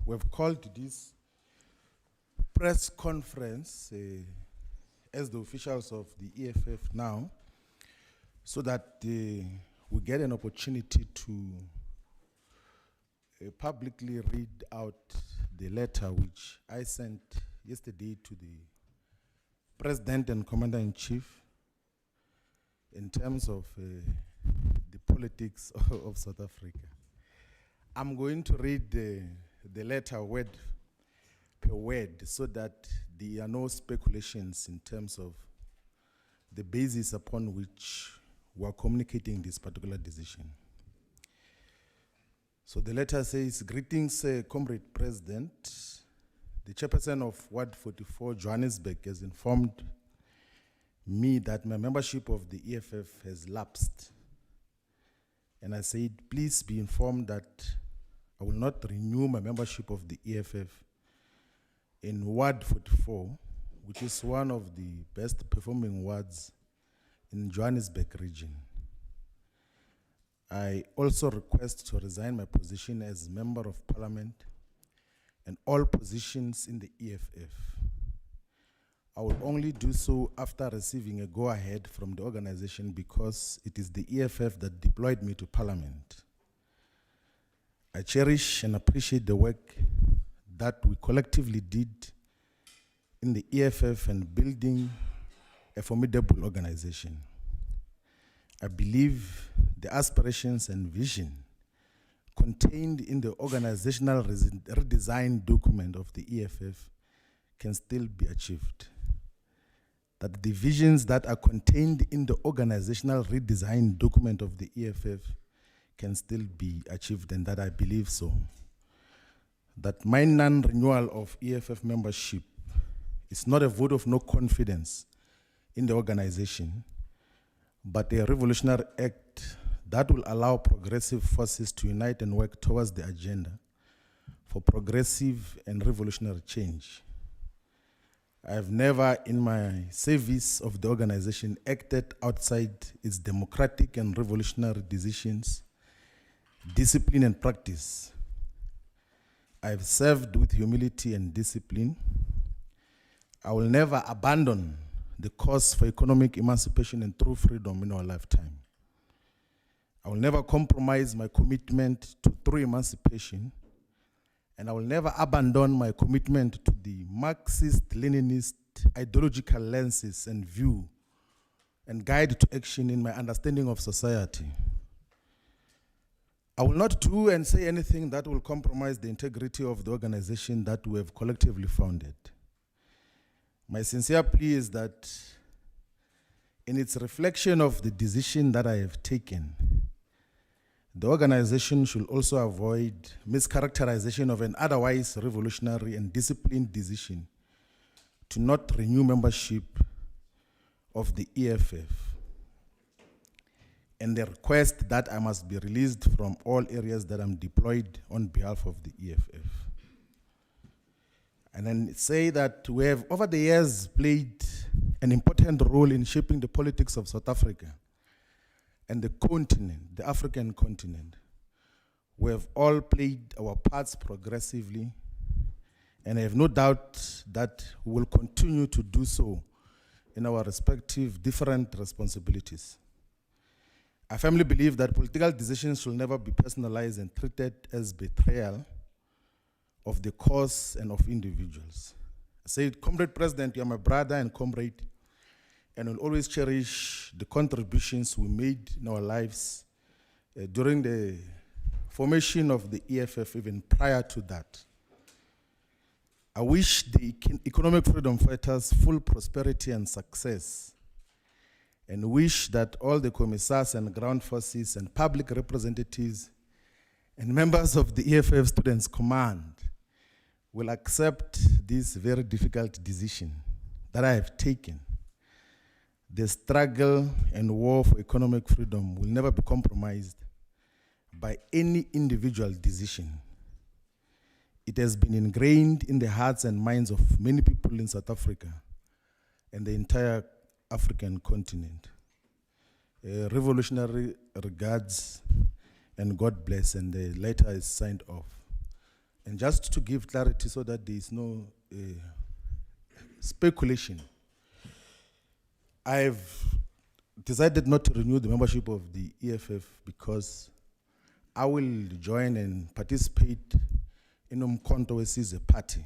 we've called this press conference as the officials of the EFF now, so that we get an opportunity to publicly read out the letter which I sent yesterday to the President and Commander-in-Chief in terms of the politics of South Africa. I'm going to read the letter word per word so that there are no speculations in terms of the basis upon which we are communicating this particular decision. So the letter says, "Greetings, Comrade President. The chairperson of Ward 44, Johannesburg, has informed me that my membership of the EFF has lapsed. And I said, please be informed that I will not renew my membership of the EFF in Ward 44, which is one of the best performing wards in Johannesburg region. I also request to resign my position as Member of Parliament and all positions in the EFF. I will only do so after receiving a go-ahead from the organization because it is the EFF that deployed me to Parliament. I cherish and appreciate the work that we collectively did in the EFF and building a formidable organization. I believe the aspirations and vision contained in the organizational redesign document of the EFF can still be achieved. That the visions that are contained in the organizational redesign document of the EFF can still be achieved, and that I believe so. That my non-renewal of EFF membership is not a vote of no confidence in the organization, but a revolutionary act that will allow progressive forces to unite and work towards the agenda for progressive and revolutionary change. I have never in my service of the organization acted outside its democratic and revolutionary decisions, discipline and practice. I have served with humility and discipline. I will never abandon the cause for economic emancipation and true freedom in our lifetime. I will never compromise my commitment to true emancipation, and I will never abandon my commitment to the Marxist-Leninist ideological lenses and view and guide to action in my understanding of society. I will not do and say anything that will compromise the integrity of the organization that we have collectively founded. My sincere plea is that in its reflection of the decision that I have taken, the organization should also avoid mischaracterization of an otherwise revolutionary and disciplined decision to not renew membership of the EFF, and the request that I must be released from all areas that I'm deployed on behalf of the EFF. And then say that we have over the years played an important role in shaping the politics of South Africa and the continent, the African continent. We have all played our parts progressively, and I have no doubt that we will continue to do so in our respective different responsibilities. I firmly believe that political decisions should never be personalized and treated as betrayal of the cause and of individuals. I said, Comrade President, you are my brother and comrade, and will always cherish the contributions we made in our lives during the formation of the EFF, even prior to that. I wish the economic freedom fighters full prosperity and success, and wish that all the commissars and ground forces and public representatives and members of the EFF Students' Command will accept this very difficult decision that I have taken. The struggle and war for economic freedom will never be compromised by any individual decision. It has been ingrained in the hearts and minds of many people in South Africa and the entire African continent. Revolutionary regards and God bless, and the letter is signed off. And just to give clarity so that there is no speculation, I've decided not to renew the membership of the EFF because I will join and participate in Umkhonto Wesizwe party.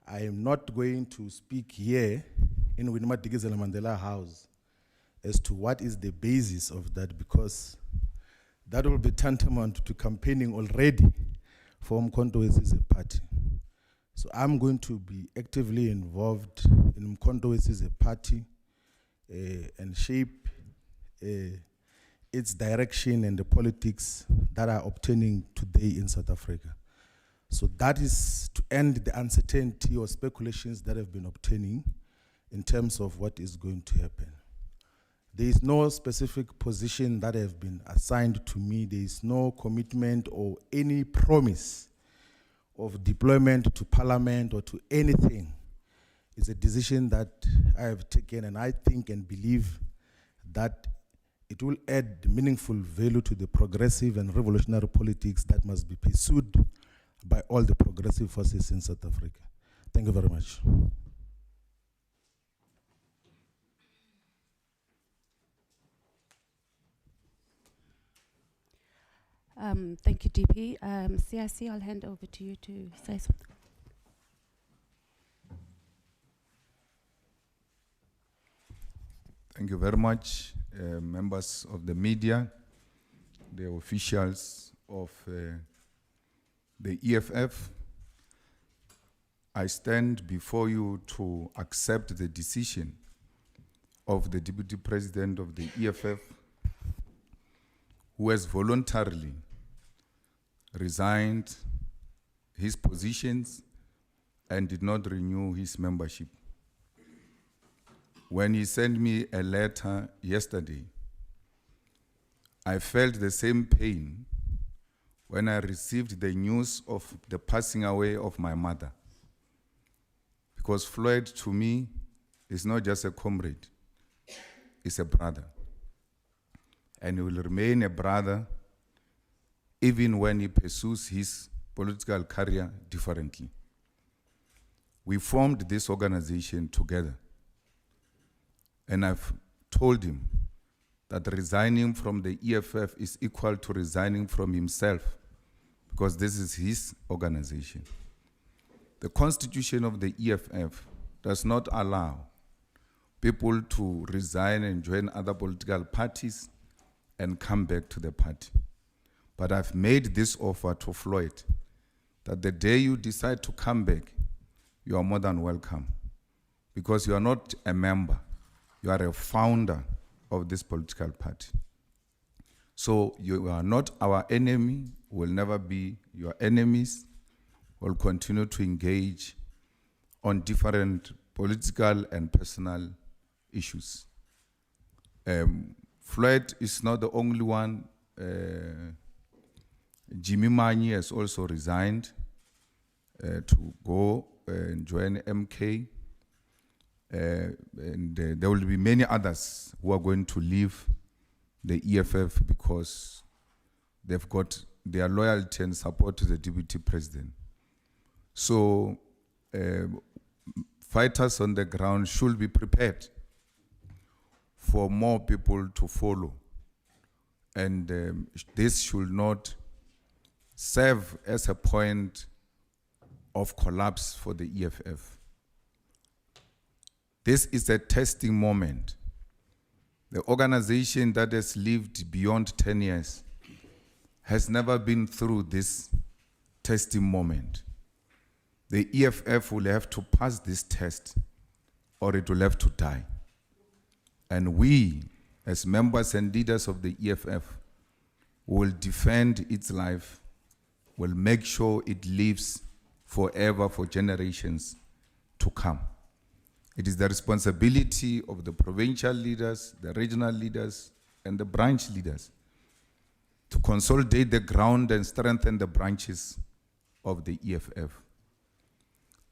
I am not going to speak here in Winnie-Madikizela Mandela House as to what is the basis of that, because that will be tantamount to campaigning already for Umkhonto Wesizwe party. So I'm going to be actively involved in Umkhonto Wesizwe party and shape its direction and the politics that are obtaining today in South Africa. So that is to end the uncertainty or speculations that have been obtaining in terms of what is going to happen. There is no specific position that have been assigned to me. There is no commitment or any promise of deployment to parliament or to anything. It's a decision that I have taken, and I think and believe that it will add meaningful value to the progressive and revolutionary politics that must be pursued by all the progressive forces in South Africa. Thank you very much. Thank you, DP. CIC, I'll hand over to you to say something. Thank you very much, members of the media, the officials of the EFF. I stand before you to accept the decision of the Deputy President of the EFF, who has voluntarily resigned his positions and did not renew his membership. When he sent me a letter yesterday, I felt the same pain when I received the news of the passing away of my mother. Because Floyd, to me, is not just a comrade, he's a brother. And he will remain a brother even when he pursues his political career differently. We formed this organization together. And I've told him that resigning from the EFF is equal to resigning from himself, because this is his organization. The constitution of the EFF does not allow people to resign and join other political parties and come back to the party. But I've made this offer to Floyd, that the day you decide to come back, you are more than welcome, because you are not a member, you are a founder of this political party. So you are not our enemy, will never be your enemies. We'll continue to engage on different political and personal issues. Floyd is not the only one. Jimmy Manyi has also resigned to go and join MK. And there will be many others who are going to leave the EFF because they've got their loyalty and support to the Deputy President. So fighters on the ground should be prepared for more people to follow. And this should not serve as a point of collapse for the EFF. This is a testing moment. The organization that has lived beyond 10 years has never been through this testing moment. The EFF will have to pass this test or it will have to die. And we, as members and leaders of the EFF, will defend its life, will make sure it lives forever for generations to come. It is the responsibility of the provincial leaders, the regional leaders, and the branch leaders to consolidate the ground and strengthen the branches of the EFF.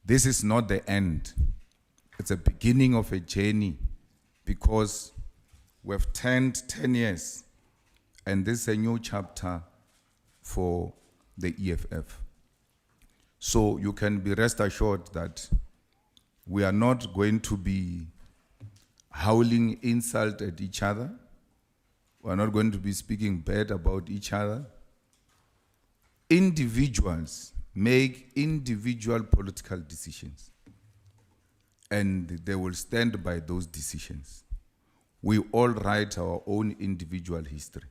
This is not the end. It's a beginning of a journey, because we've turned 10 years and this is a new chapter for the EFF. So you can be rest assured that we are not going to be howling insult at each other. We are not going to be speaking bad about each other. Individuals make individual political decisions, and they will stand by those decisions. We all write our own individual history,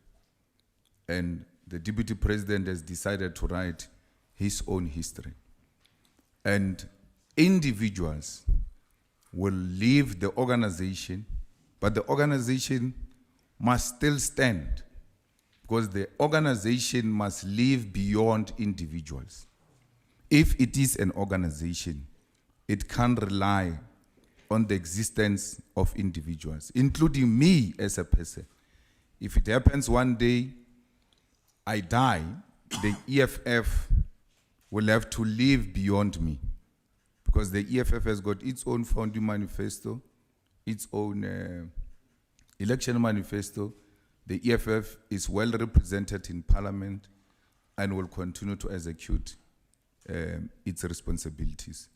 and the Deputy President has decided to write his own history. And individuals will leave the organization, but the organization must still stand, because the organization must live beyond individuals. If it is an organization, it can't rely on the existence of individuals, including me as a person. If it happens one day, I die, the EFF will have to live beyond me, because the EFF has got its own founding manifesto, its own election manifesto. The EFF is well represented in Parliament and will continue to execute its responsibilities.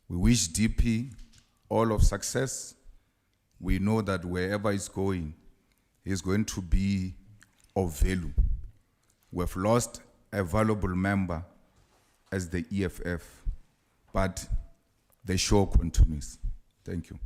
We wish DP all of success. We know that wherever he's going to be of value. We've lost a valuable member as the EFF, but the show continues. Thank you.